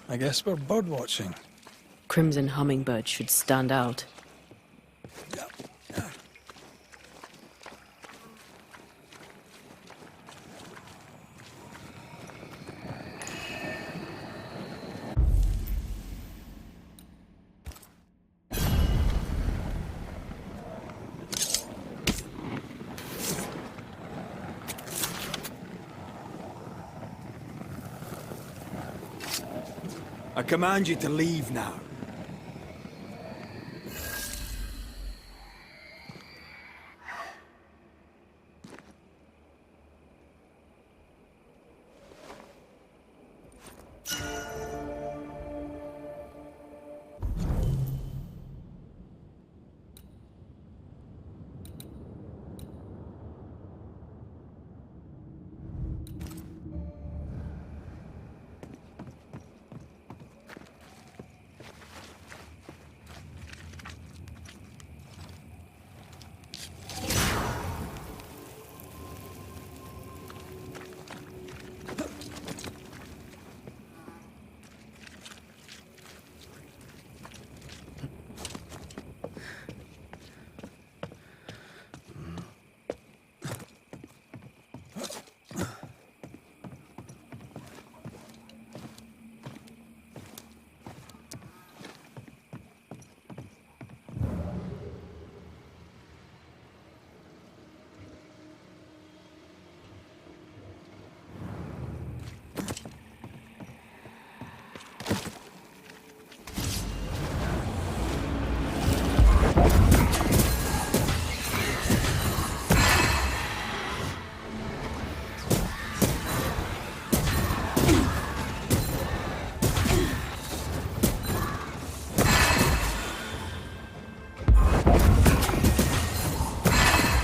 I guess we're bird watching. Crimson hummingbird should stand out. I command you to leave now.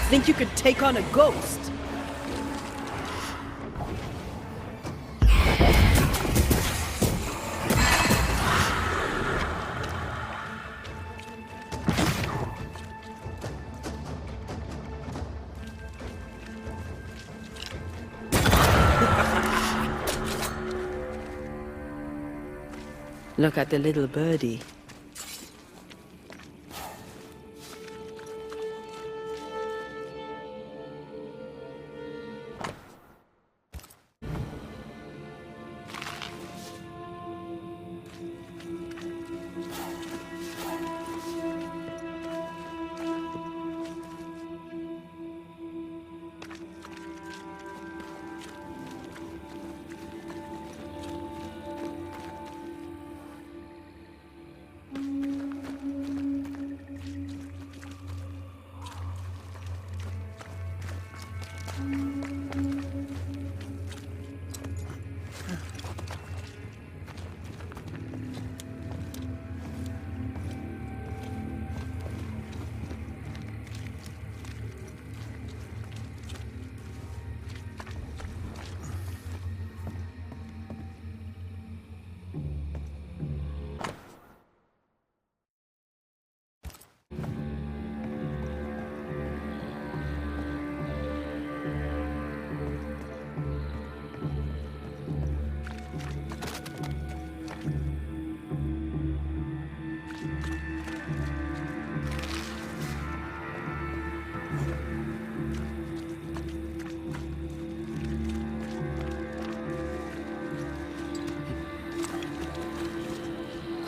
Think you could take on a ghost? Look at the little birdie.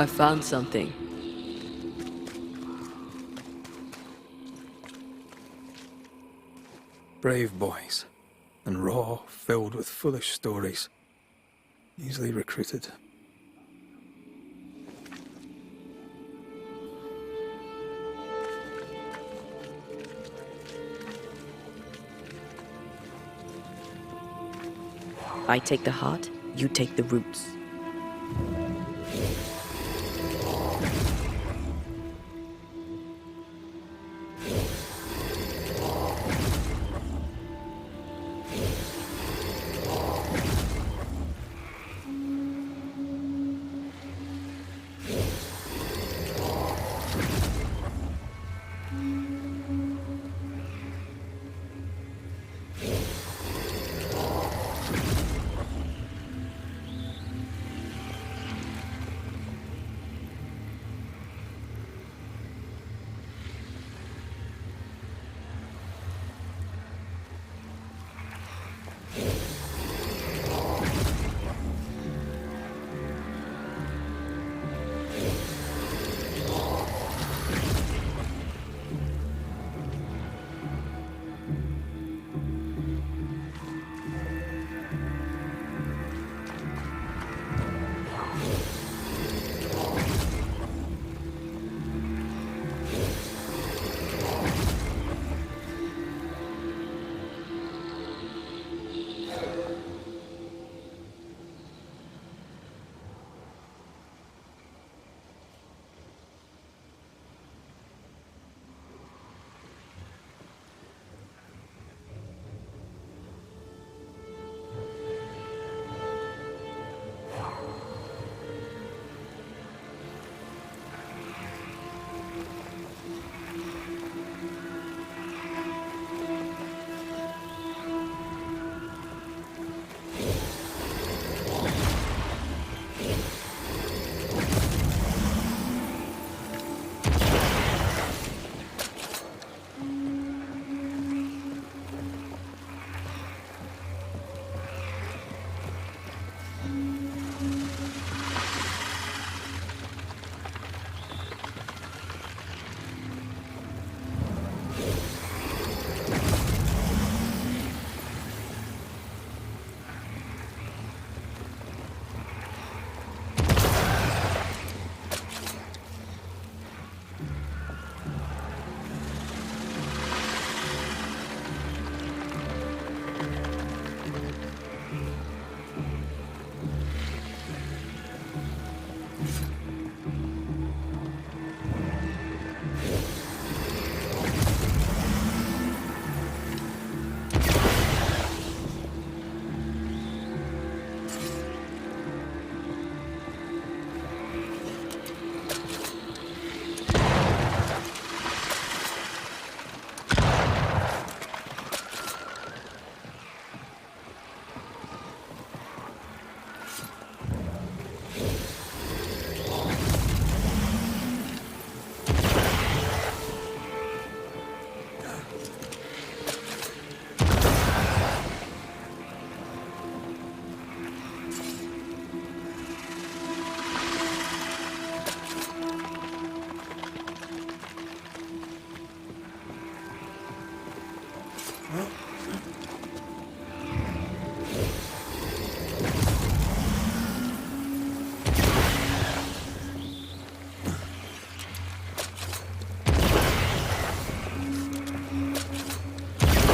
I found something. Brave boys, and raw, filled with foolish stories. Easily recruited. I take the heart, you take the roots.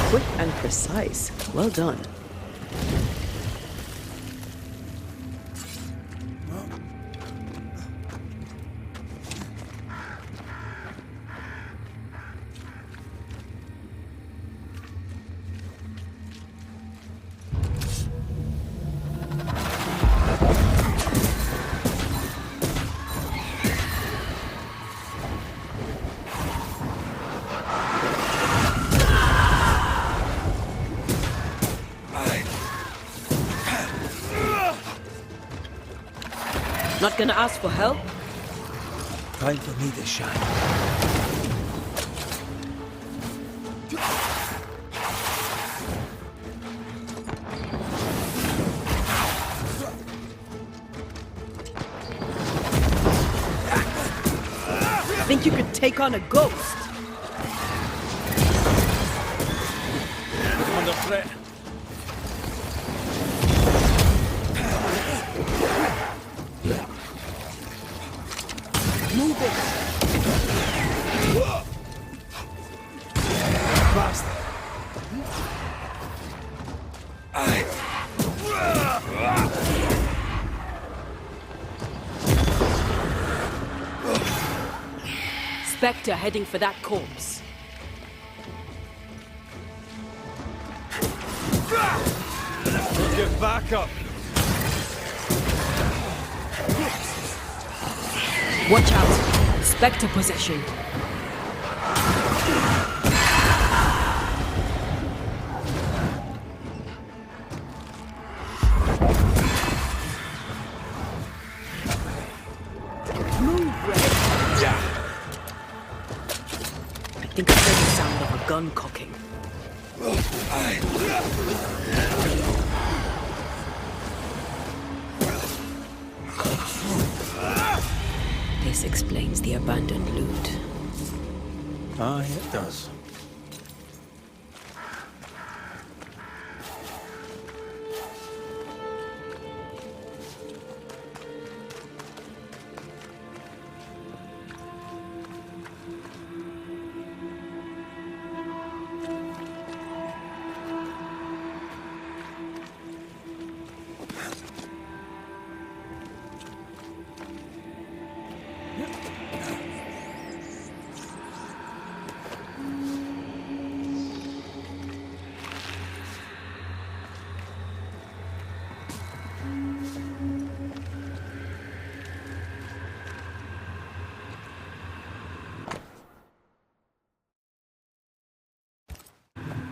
Quick and precise. Well done. Not gonna ask for help? Time for me to shine. Think you could take on a ghost? Under threat. Move it! Fast. Spectre heading for that corpse. Get back up. Watch out! Spectre possession. Move, Red. I think I heard the sound of a gun cocking. This explains the abandoned loot. Aye, it does.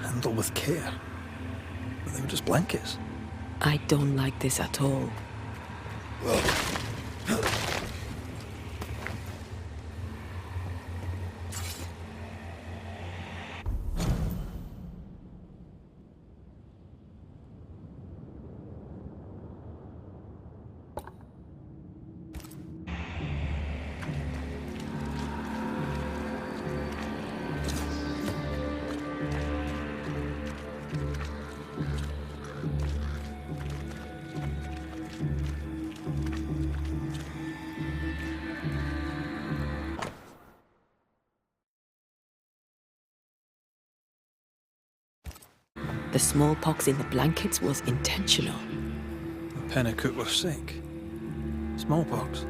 Handle with care. They were just blankets. I don't like this at all. The smallpox in the blankets was intentional. Pennicook was sick. Smallpox.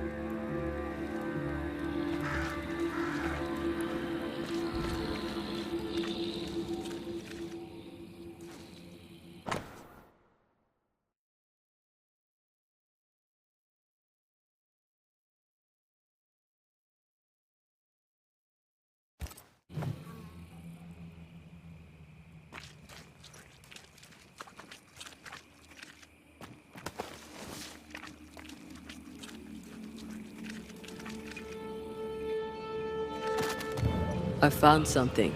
I found something.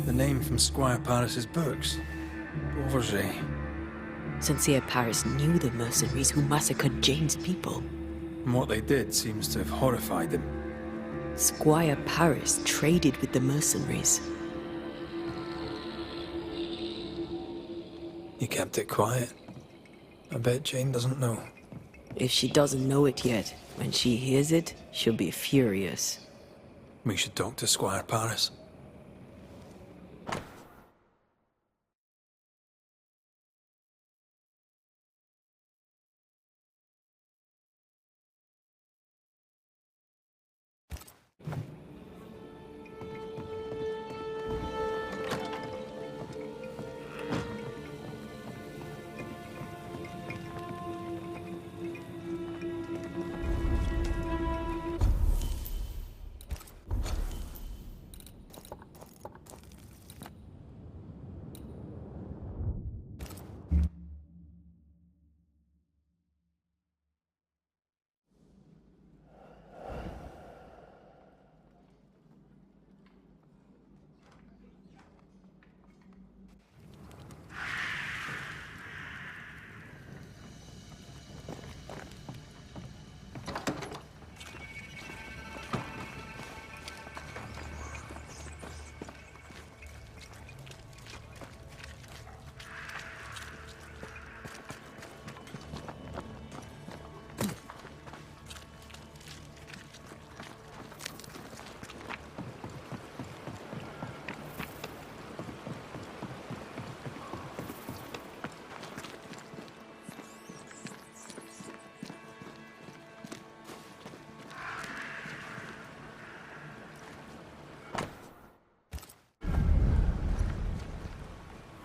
The name from Squire Paris's books. Beauverger. Sincere Paris knew the mercenaries who massacred Jane's people. And what they did seems to have horrified him. Squire Paris traded with the mercenaries. He kept it quiet. I bet Jane doesn't know. If she doesn't know it yet, when she hears it, she'll be furious. We should talk to Squire Paris.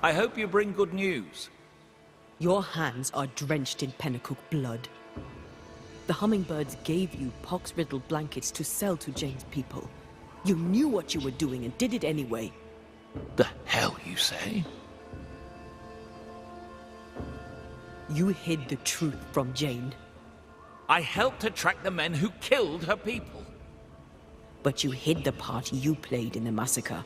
I hope you bring good news. Your hands are drenched in Pennacook blood. The hummingbirds gave you pox-riddled blankets to sell to Jane's people. You knew what you were doing and did it anyway. The hell you say? You hid the truth from Jane. I helped her track the men who killed her people. But you hid the part you played in the massacre.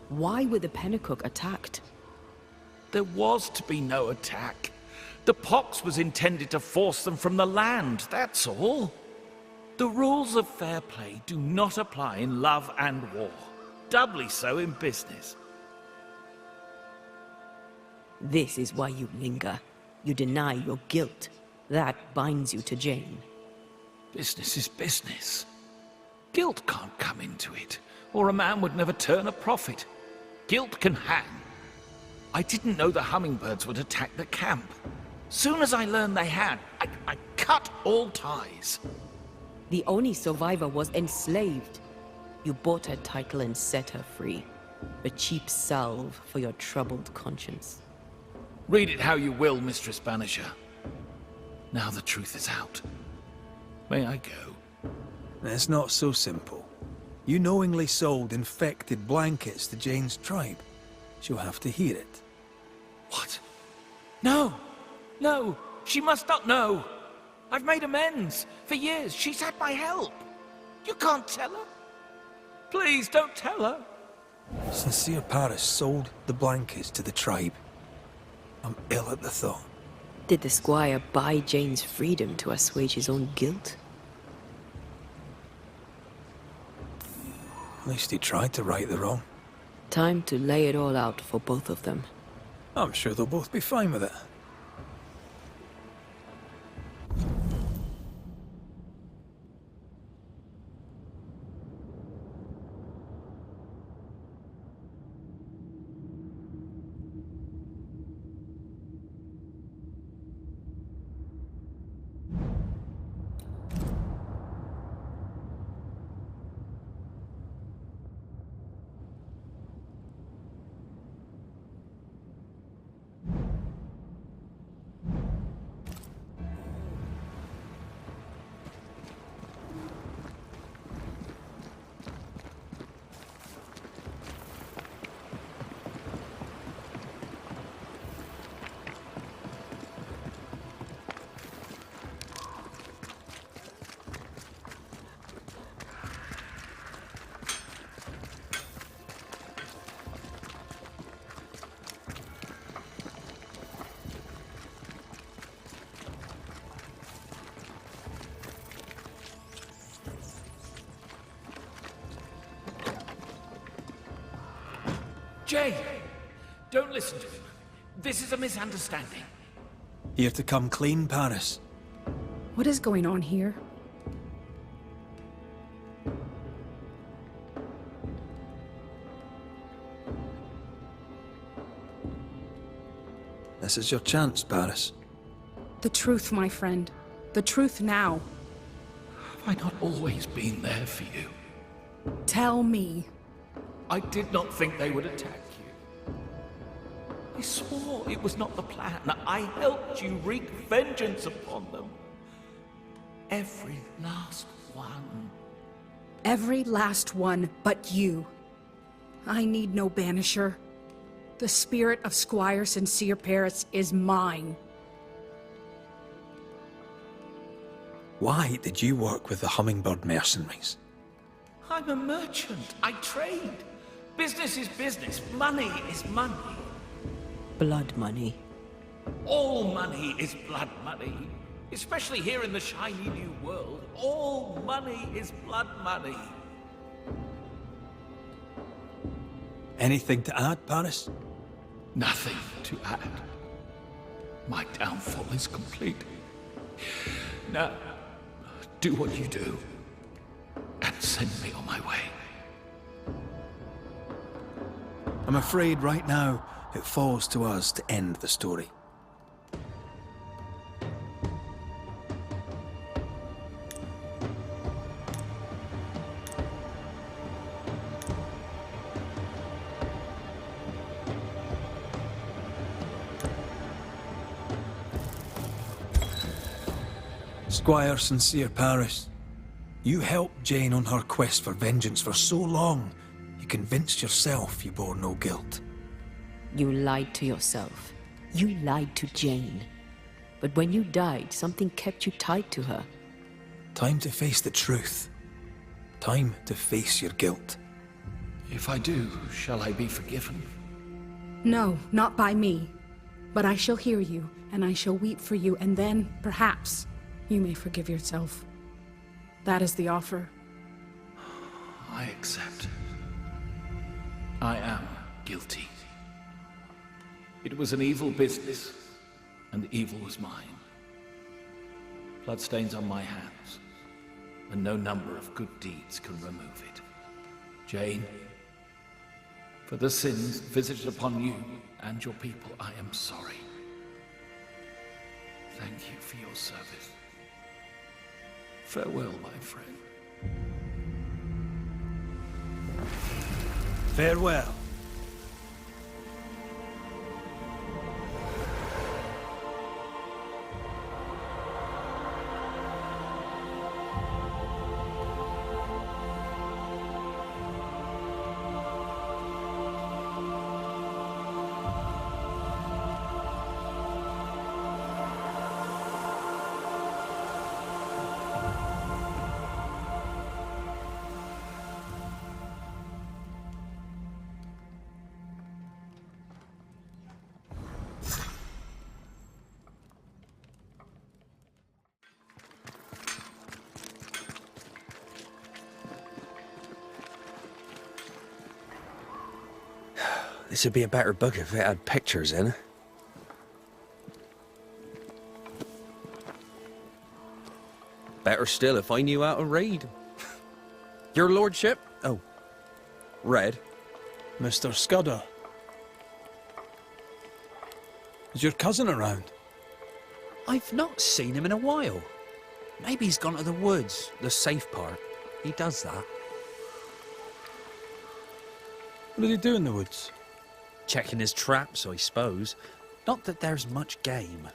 Why were the Pennacook attacked? There was to be no attack. The pox was intended to force them from the land, that's all. The rules of fair play do not apply in love and war. Doubly so in business. This is why you linger. You deny your guilt. That binds you to Jane. Business is business. Guilt can't come into it, or a man would never turn a profit. Guilt can hang. I didn't know the hummingbirds would attack the camp. Soon as I learned they had, I cut all ties. The only survivor was enslaved. You bought her title and set her free. A cheap salve for your troubled conscience. Read it how you will, Mistress Banisher. Now the truth is out. May I go? It's not so simple. You knowingly sold infected blankets to Jane's tribe. She'll have to hear it. What? No! No! She must not know! I've made amends. For years, she's had my help. You can't tell her. Please, don't tell her. Sincere Paris sold the blankets to the tribe. I'm ill at the thought. Did the squire buy Jane's freedom to assuage his own guilt? At least he tried to right the wrong. Time to lay it all out for both of them. I'm sure they'll both be fine with it. Jay! Don't listen to him. This is a misunderstanding. Here to come clean, Paris. What is going on here? This is your chance, Paris. The truth, my friend. The truth now. Have I not always been there for you? Tell me. I did not think they would attack you. I swore it was not the plan. I helped you wreak vengeance upon them. Every last one. Every last one but you. I need no banisher. The spirit of Squire Sincere Paris is mine. Why did you work with the hummingbird mercenaries? I'm a merchant. I trade. Business is business. Money is money. Blood money. All money is blood money. Especially here in the shiny new world. All money is blood money. Anything to add, Paris? Nothing to add. My downfall is complete. Now, do what you do. And send me on my way. I'm afraid right now it falls to us to end the story. Squire Sincere Paris, you helped Jane on her quest for vengeance for so long, you convinced yourself you bore no guilt. You lied to yourself. You lied to Jane. But when you died, something kept you tied to her. Time to face the truth. Time to face your guilt. If I do, shall I be forgiven? No, not by me. But I shall hear you, and I shall weep for you, and then, perhaps, you may forgive yourself. That is the offer. I accept. I am guilty. It was an evil business, and the evil was mine. Bloodstains on my hands, and no number of good deeds can remove it. Jane, for the sins visited upon you and your people, I am sorry. Thank you for your service. Farewell, my friend. Farewell. This would be a better book if it had pictures in. Better still if I knew how to read. Your lordship? Oh. Red. Mr. Scudder. Is your cousin around? I've not seen him in a while. Maybe he's gone to the woods, the safe part. He does that. What did he do in the woods? Checking his traps, I suppose. Not that there's much game.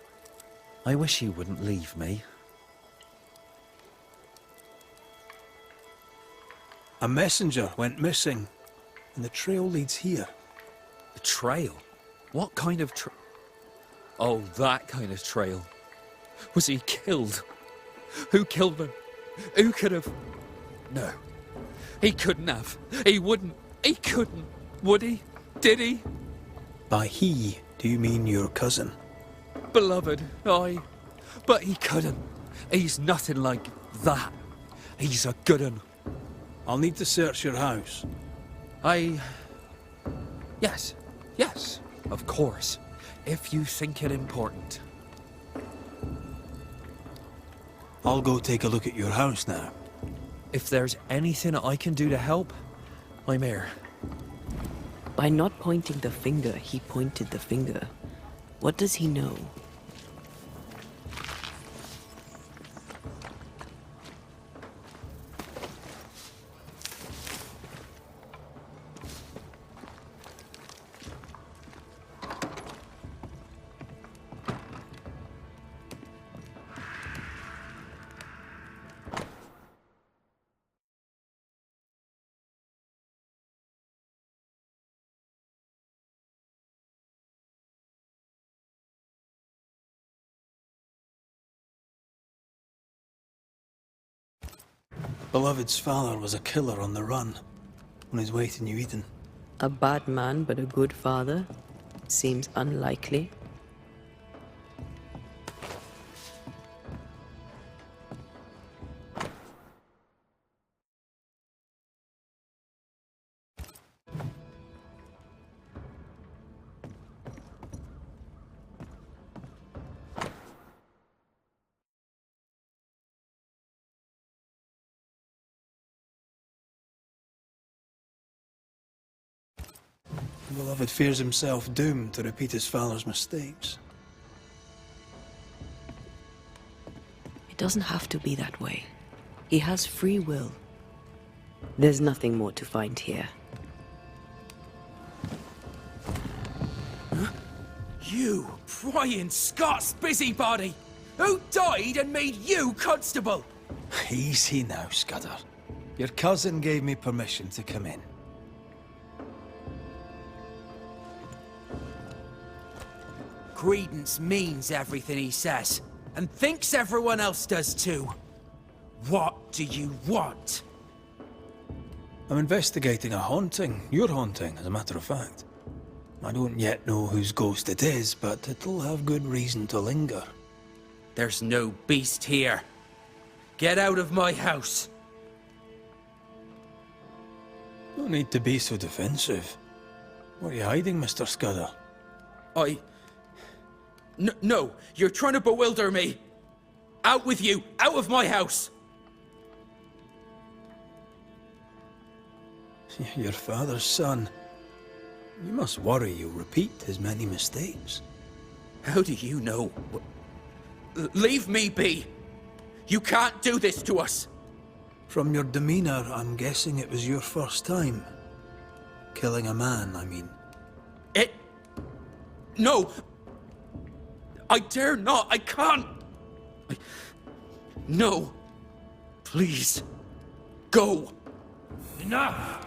I wish he wouldn't leave me. A messenger went missing, and the trail leads here. The trail? What kind of Oh, that kind of trail. Was he killed? Who killed him? Who could have? No. He couldn't have. He wouldn't. He couldn't. Would he? Did he? By he, do you mean your cousin? Beloved, aye. But he couldn't. He's nothing like that. He's a good un. I'll need to search your house. Yes, of course. If you think it important. I'll go take a look at your house now. If there's anything I can do to help, I'm here. By not pointing the finger, he pointed the finger. What does he know? Beloved's father was a killer on the run, on his way to New Eden. A bad man, but a good father? Seems unlikely. Beloved fears himself doomed to repeat his father's mistakes. It doesn't have to be that way. He has free will. There's nothing more to find here. You, prying Scots busybody! Who died and made you constable? Easy now, Scudder. Your cousin gave me permission to come in. Credence means everything he says, and thinks everyone else does too. What do you want? I'm investigating a haunting. Your haunting, as a matter of fact. I don't yet know whose ghost it is, but it'll have good reason to linger. There's no beast here. Get out of my house. No need to be so defensive. What are you hiding, Mr. Scudder? No, you're trying to bewilder me. Out with you, out of my house. Your father's son. You must worry you'll repeat his many mistakes. How do you know? Leave me be. You can't do this to us. From your demeanor, I'm guessing it was your first time. Killing a man, I mean. No! I dare not! I can't! No! Please! Go! Enough!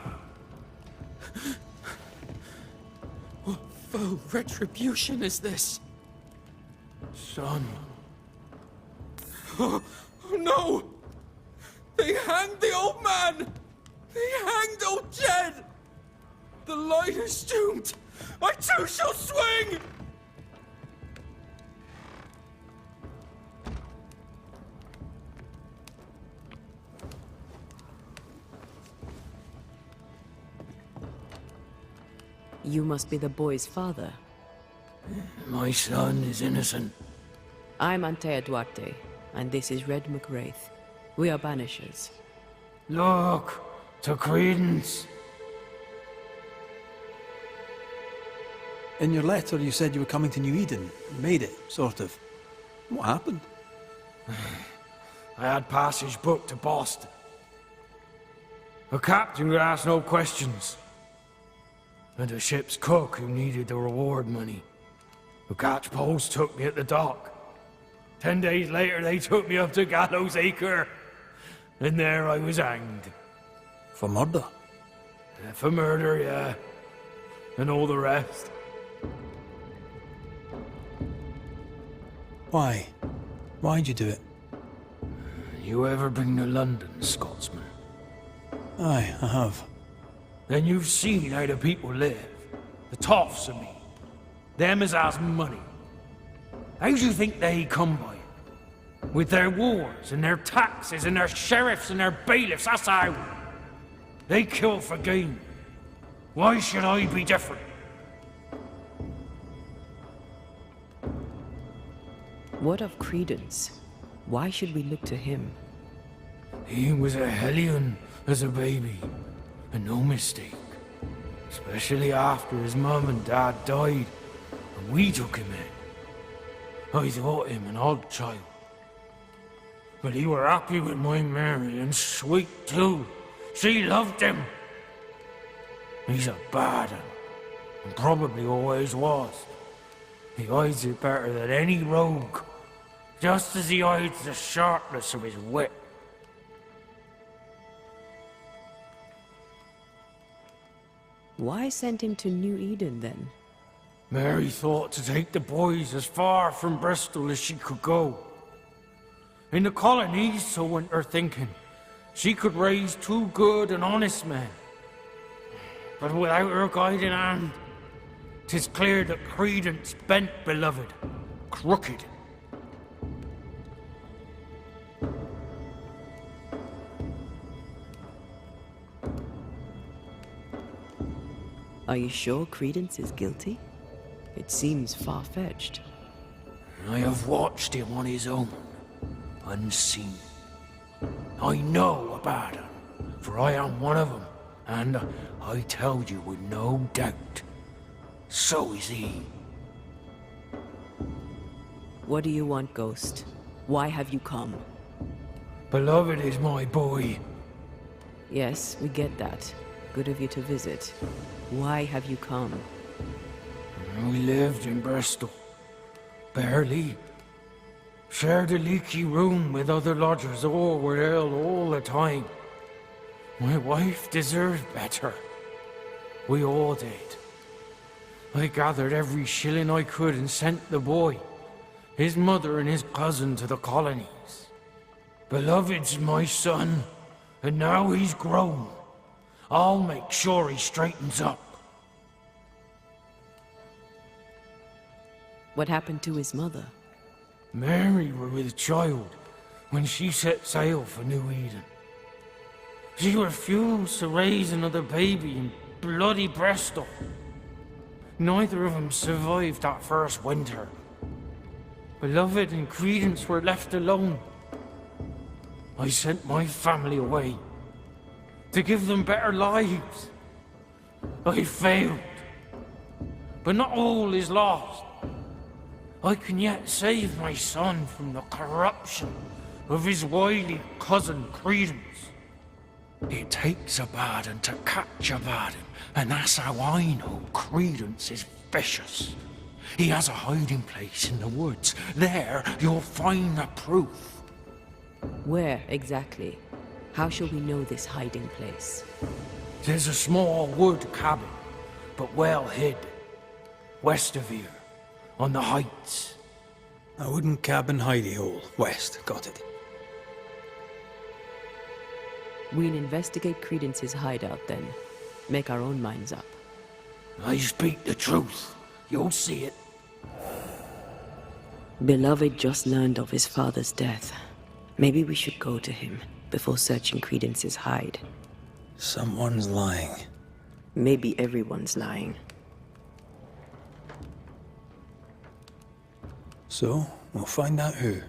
What foul retribution is this? Son. Oh, no! They hanged the old man! They hanged old Jed! The light is doomed! I too shall swing! You must be the boy's father. My son is innocent. I'm Antea Duarte, and this is Red McWraith. We are Banishers. Look, to Credence. In your letter, you said you were coming to New Eden. You made it, sort of. What happened? I had passage booked to Boston. The captain would ask no questions. And the ship's cook who needed the reward money. The catch post took me at the dock. 10 days later, they took me up to Gallows Acre. And there I was hanged. For murder? For murder, yeah. And all the rest. Why? Why'd you do it? You ever been to London, Scotsman? Aye, I have. Then you've seen how the people live. The toffs of me. Them as has money. How do you think they come by it? With their wars, and their taxes, and their sheriffs, and their bailiffs, that's how. They kill for gain. Why should I be different? What of Credence? Why should we look to him? He was a hellion as a baby, and no mistake. Especially after his mum and dad died, and we took him in. I thought him an odd child. But he were happy with my Mary, and sweet too. She loved him. He's a bad un, and probably always was. He hides it better than any rogue, just as he hides the sharpness of his wit. Why send him to New Eden, then? Mary thought to take the boys as far from Bristol as she could go. In the colonies, so went her thinking, she could raise 2 good and honest men. But without her guiding hand, 'tis clear that Credence bent beloved, crooked. Are you sure Credence is guilty? It seems far-fetched. I have watched him on his own, unseen. I know about him, for I am one of them, and I tell you with no doubt, so is he. What do you want, Ghost? Why have you come? Beloved is my boy. Yes, we get that. Good of you to visit. Why have you come? We lived in Bristol. Barely. Shared a leaky room with other lodgers, all were ill all the time. My wife deserved better. We all did. I gathered every shilling I could and sent the boy, his mother and his cousin to the colonies. Beloved's my son, and now he's grown. I'll make sure he straightens up. What happened to his mother? Mary were with child when she set sail for New Eden. She refused to raise another baby in bloody Bristol. Neither of them survived that first winter. Beloved and Credence were left alone. I sent my family away to give them better lives. I failed. But not all is lost. I can yet save my son from the corruption of his wily cousin Credence. It takes a bad un to catch a bad un, and that's how I know Credence is vicious. He has a hiding place in the woods. There you'll find the proof. Where exactly? How shall we know this hiding place? There's a small wood cabin, but well hid, west of here. On the heights. A wooden cabin hidey hole, west, got it. We'll investigate Credence's hideout then. Make our own minds up. I speak the truth. You'll see it. Beloved just learned of his father's death. Maybe we should go to him before searching Credence's hide. Someone's lying. Maybe everyone's lying. So, we'll find out who.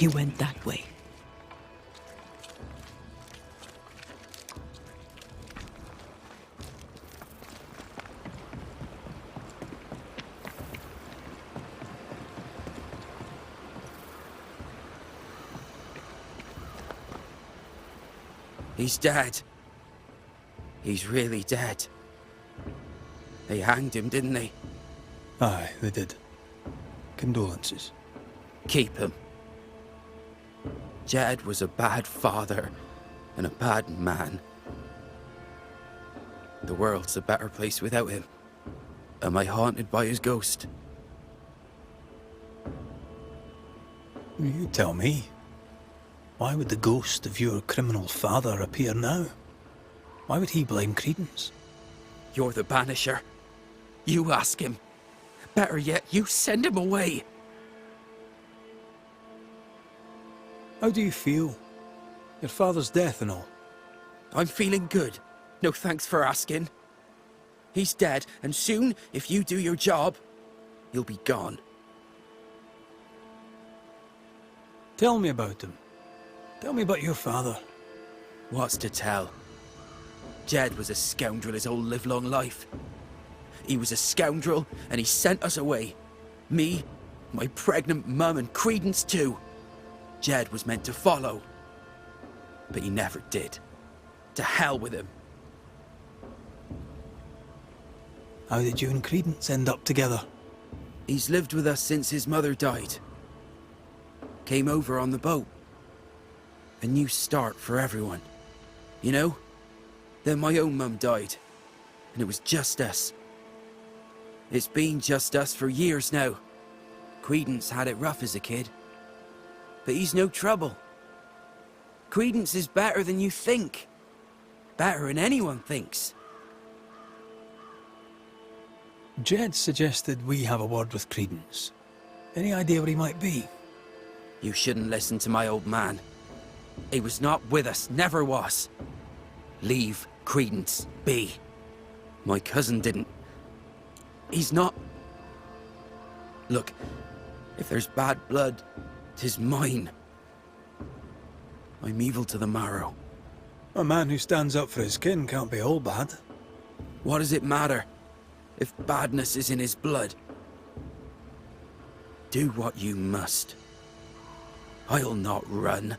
He went that way. He's dead. He's really dead. They hanged him, didn't they? Aye, they did. Condolences. Keep him. Jed was a bad father and a bad man. The world's a better place without him. Am I haunted by his ghost? You tell me. Why would the ghost of your criminal father appear now? Why would he blame Credence? You're the Banisher. You ask him. Better yet, you send him away. How do you feel? Your father's death and all. I'm feeling good. No thanks for asking. He's dead, and soon, if you do your job, he'll be gone. Tell me about him. Tell me about your father. What's to tell? Jed was a scoundrel his whole livelong life. He was a scoundrel, and he sent us away. Me, my pregnant mum, and Credence too. Jed was meant to follow, but he never did. To hell with him. How did you and Credence end up together? He's lived with us since his mother died. Came over on the boat. A new start for everyone. You know? Then my own mum died. And it was just us. It's been just us for years now. Credence had it rough as a kid. But he's no trouble. Credence is better than you think. Better than anyone thinks. Jed suggested we have a word with Credence. Any idea where he might be? You shouldn't listen to my old man. He was not with us, never was. Leave Credence be. My cousin didn't. He's not... Look, if there's bad blood, 'tis mine. I'm evil to the marrow. A man who stands up for his kin can't be all bad. What does it matter if badness is in his blood? Do what you must. I'll not run.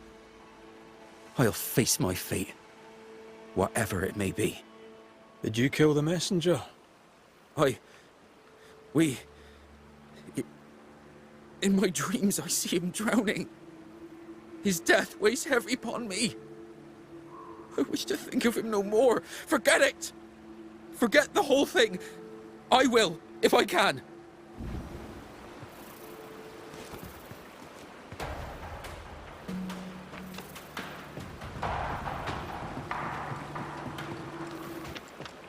I'll face my fate, whatever it may be. Did you kill the messenger? In my dreams I see him drowning. His death weighs heavy upon me. I wish to think of him no more. Forget it! Forget the whole thing. I will, if I can.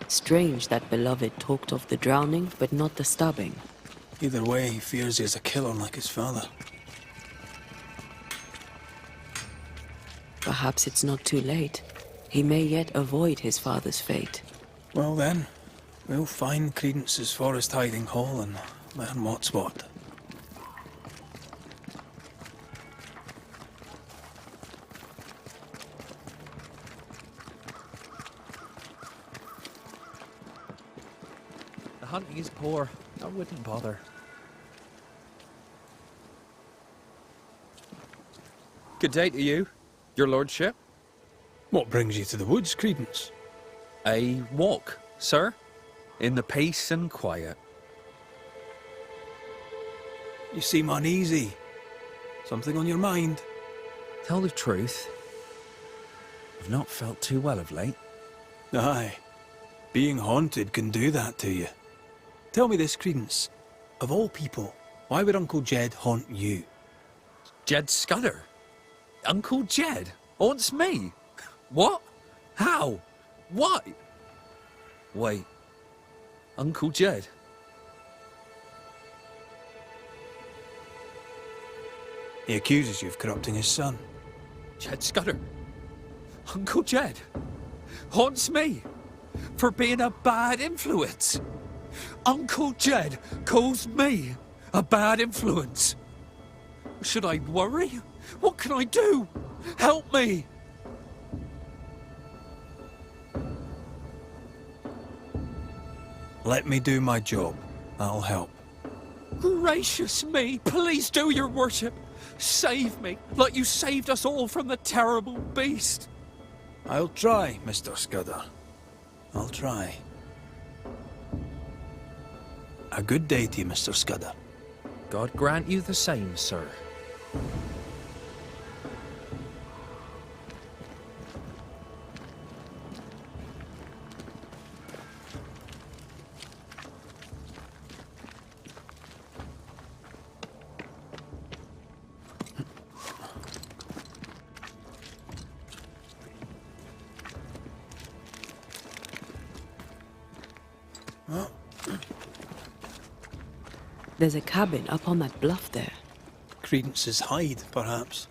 Strange that beloved talked of the drowning, but not the stabbing. Either way, he fears he is a killer like his father. Perhaps it's not too late. He may yet avoid his father's fate. Well then, we'll find Credence's forest hiding hole and learn what's what. The hunting is poor. I wouldn't bother. Good day to you, your lordship. What brings you to the woods, Credence? A walk, sir, in the peace and quiet. You seem uneasy. Something on your mind? Tell the truth, I've not felt too well of late. Aye. Being haunted can do that to you. Tell me this, Credence. Of all people, why would Uncle Jed haunt you? Jed Scudder? Uncle Jed haunts me? What? How? Why? Wait. Uncle Jed? He accuses you of corrupting his son. Jed Scudder? Uncle Jed haunts me for being a bad influence. Uncle Jed calls me a bad influence. Should I worry? What can I do? Help me! Let me do my job. I'll help. Gracious me, please do, your worship. Save me, like you saved us all from the terrible beast. I'll try, Mr. Scudder. I'll try. A good day to you, Mr. Scudder. God grant you the same, sir. There's a cabin up on that bluff there. Credence's hide, perhaps.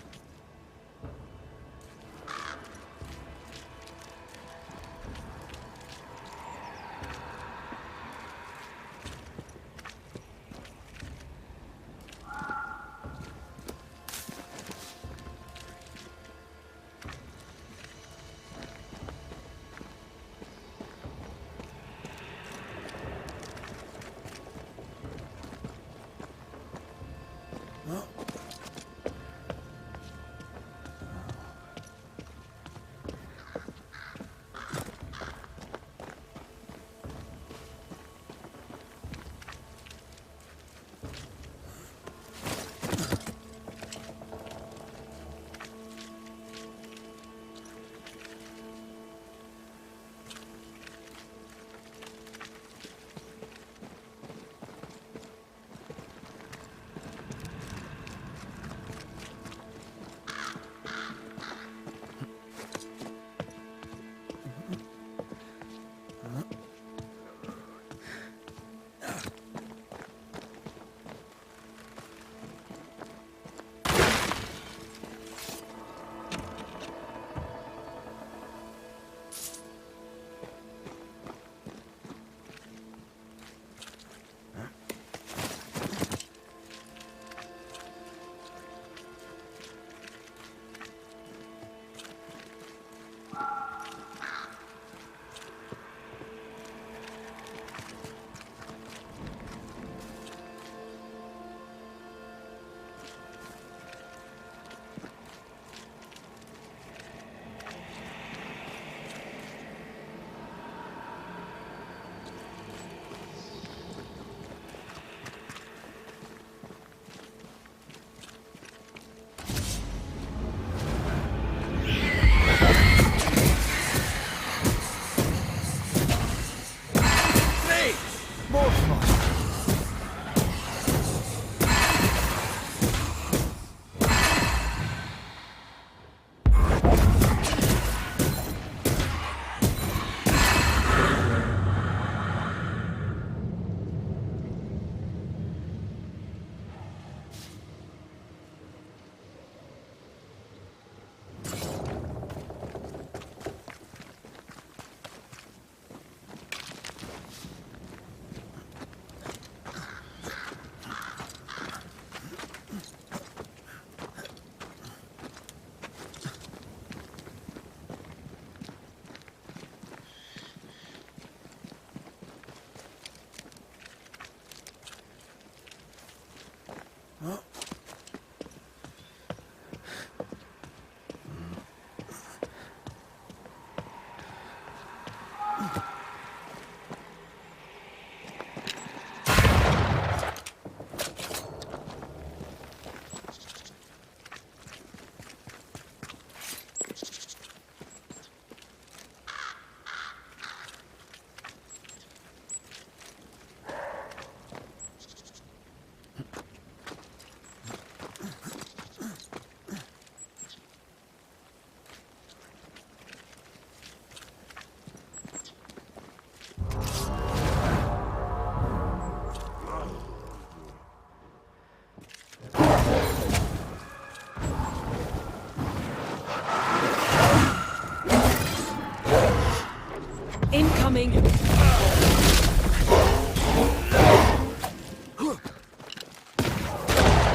Incoming!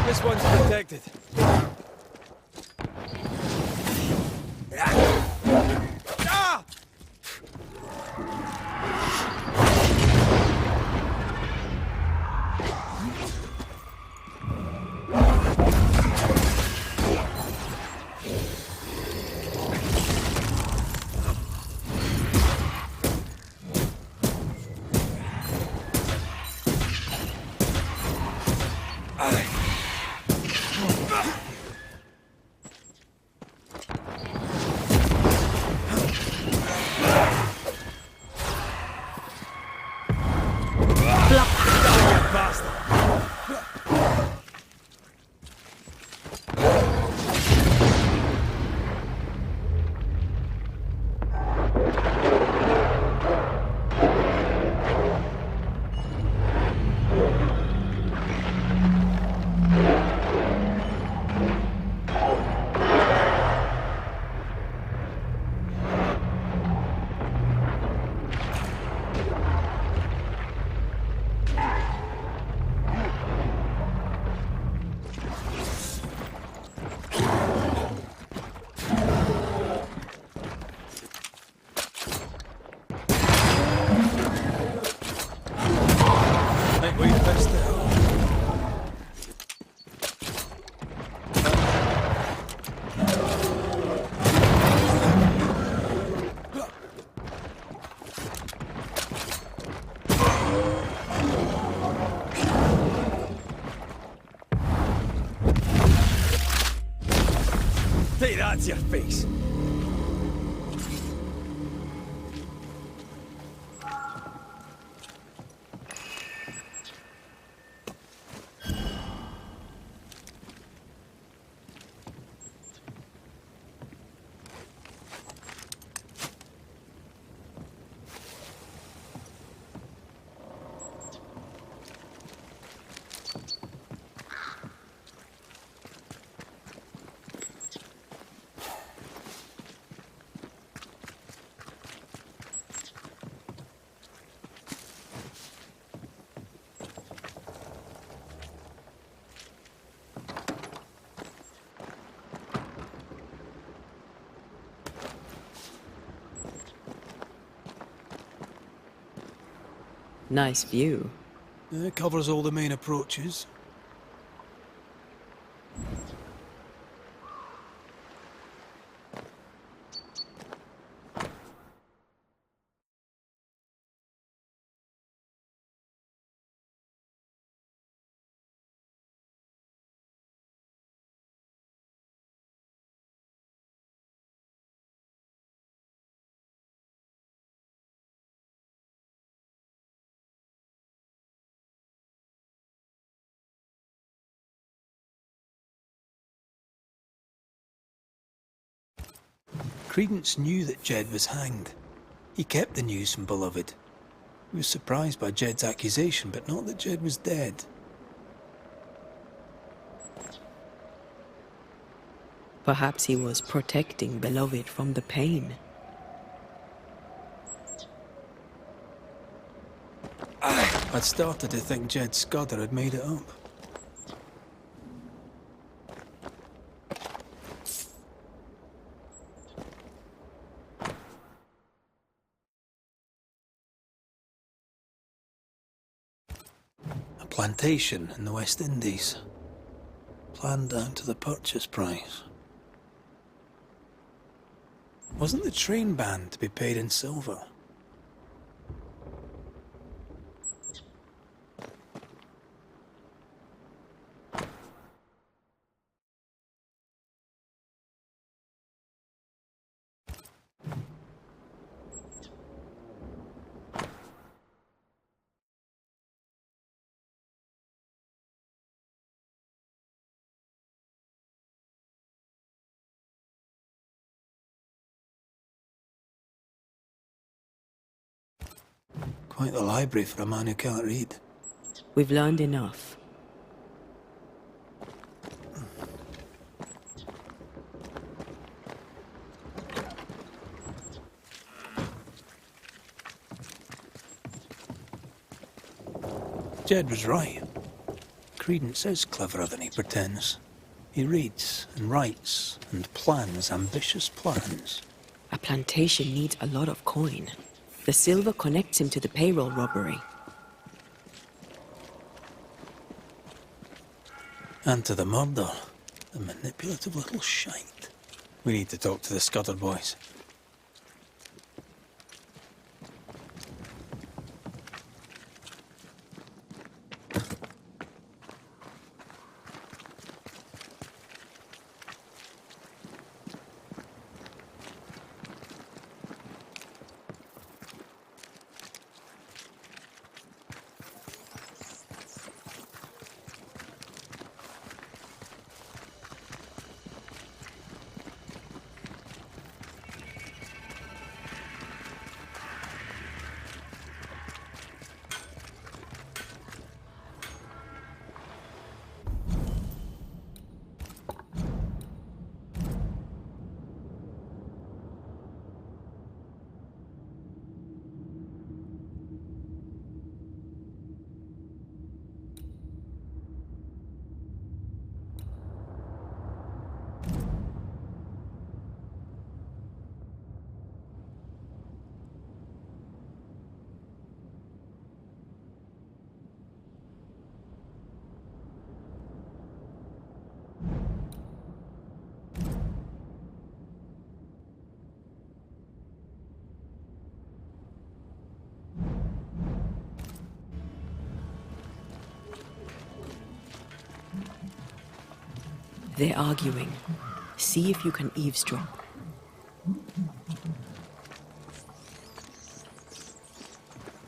This one's protected. Ah! Take that to your face. Nice view. It covers all the main approaches. Credence knew that Jed was hanged. He kept the news from Beloved. He was surprised by Jed's accusation, but not that Jed was dead. Perhaps he was protecting Beloved from the pain. I'd started to think Jed Scudder had made it up. A plantation in the West Indies. Planned down to the purchase price. Wasn't the train band to be paid in silver? Quite the library for a man who can't read. We've learned enough. Jed was right. Credence is cleverer than he pretends. He reads and writes and plans ambitious plans. A plantation needs a lot of coin. The silver connects him to the payroll robbery. And to the murder. The manipulative little shite. We need to talk to the Scudder boys. They're arguing. See if you can eavesdrop.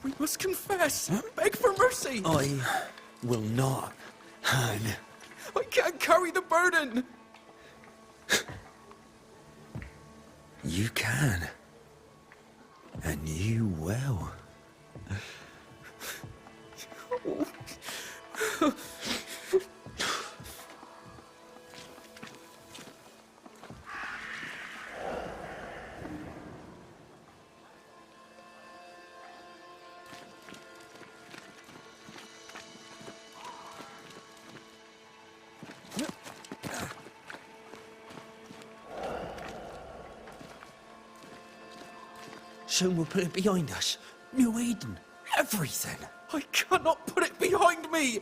We must confess. Beg for mercy. I will not hang. I can't carry the burden. You can. And you will. Soon we'll put it behind us. New Eden. Everything. I cannot put it behind me.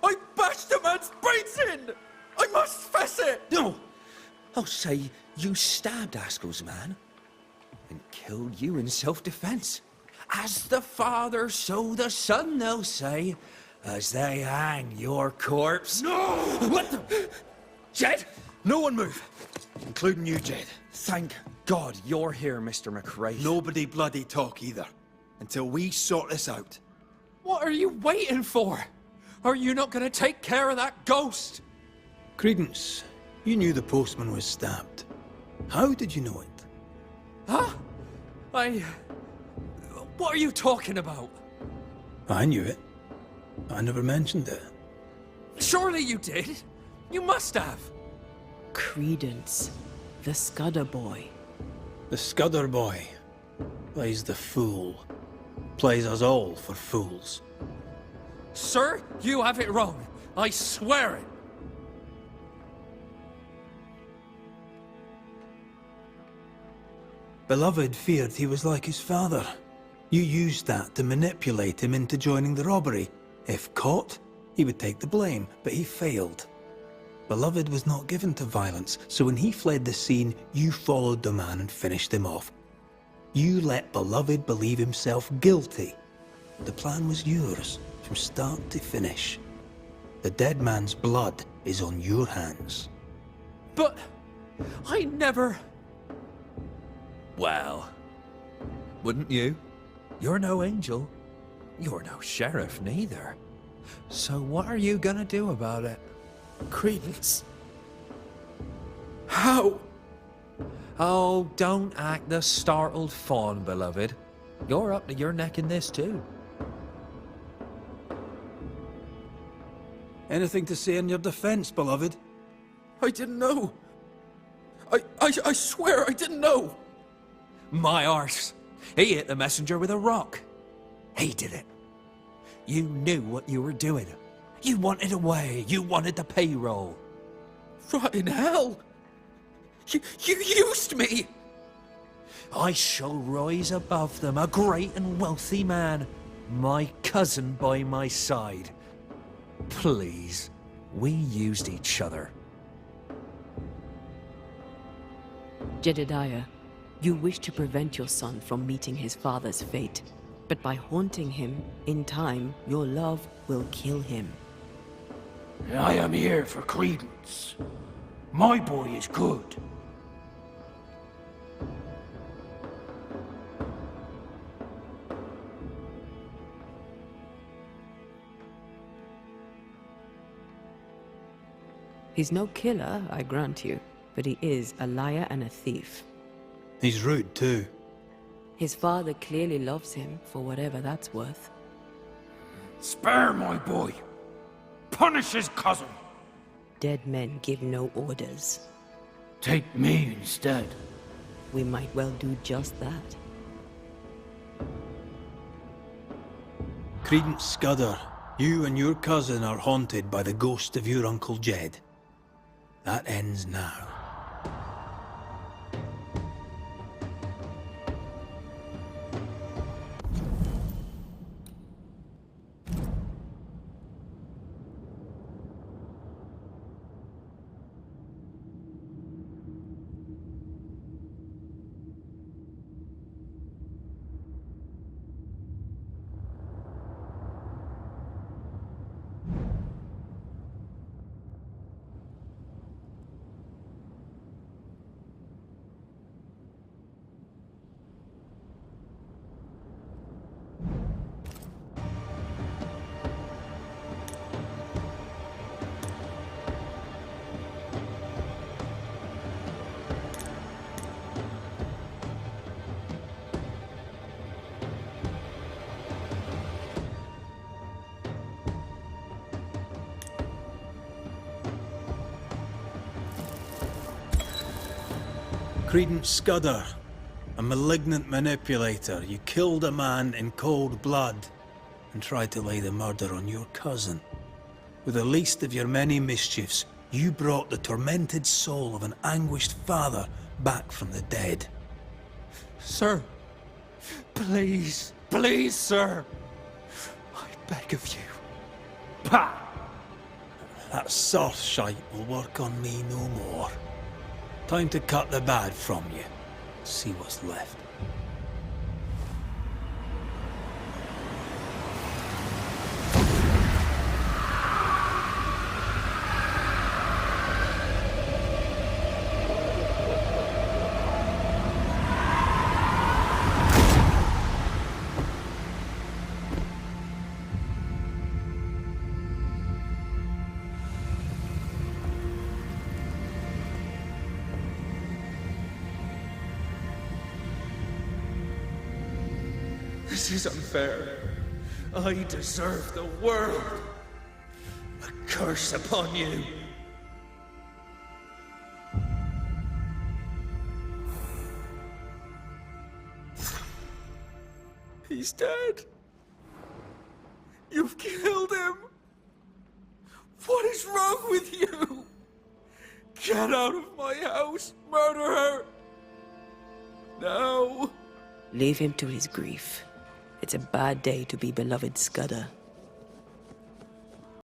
I bashed a man's brains in. I must fess it. No! I'll say you stabbed Askell's man and killed you in self-defense. As the Father, so the Son, they'll say, as they hang your corpse. No! What the? Jed? No one move! Including you, Jed. Thank God you're here, Mr. McRae. Nobody bloody talk either. Until we sort this out. What are you waiting for? Are you not going to take care of that ghost? Credence, you knew the postman was stabbed. How did you know it? Huh? What are you talking about? I knew it. I never mentioned it. Surely you did. You must have. Credence. The Scudder boy. The Scudder boy plays the fool. Plays us all for fools. Sir, you have it wrong. I swear it. Beloved feared he was like his father. You used that to manipulate him into joining the robbery. If caught, he would take the blame, but he failed. Beloved was not given to violence, so when he fled the scene, you followed the man and finished him off. You let Beloved believe himself guilty. The plan was yours, from start to finish. The dead man's blood is on your hands. But I never... Well, wouldn't you? You're no angel. You're no sheriff, neither. So what are you gonna do about it? Credence. How? Oh, don't act the startled fawn, beloved. You're up to your neck in this, too. Anything to say in your defense, beloved? I didn't know. I swear I didn't know. My arse. He hit the messenger with a rock. He did it. You knew what you were doing. You wanted away. You wanted the payroll. Rotting hell. You used me. I shall rise above them, a great and wealthy man. My cousin by my side. Please, we used each other. Jedediah, you wish to prevent your son from meeting his father's fate. But by haunting him, in time, your love will kill him. I am here for credence. My boy is good. He's no killer, I grant you, but he is a liar and a thief. He's rude, too. His father clearly loves him, for whatever that's worth. Spare my boy. Punish his cousin. Dead men give no orders. Take me instead. We might well do just that. Credence Scudder, you and your cousin are haunted by the ghost of your Uncle Jed. That ends now. Credence Scudder, a malignant manipulator. You killed a man in cold blood and tried to lay the murder on your cousin. With the least of your many mischiefs, you brought the tormented soul of an anguished father back from the dead. Sir, please, please, sir. I beg of you. Pah! That soft shite will work on me no more. Time to cut the bad from you. See what's left. This is unfair. I deserve the world. A curse upon you. He's dead. You've killed him. What is wrong with you? Get out of my house, murderer. Now. Leave him to his grief. It's a bad day to be beloved Scudder.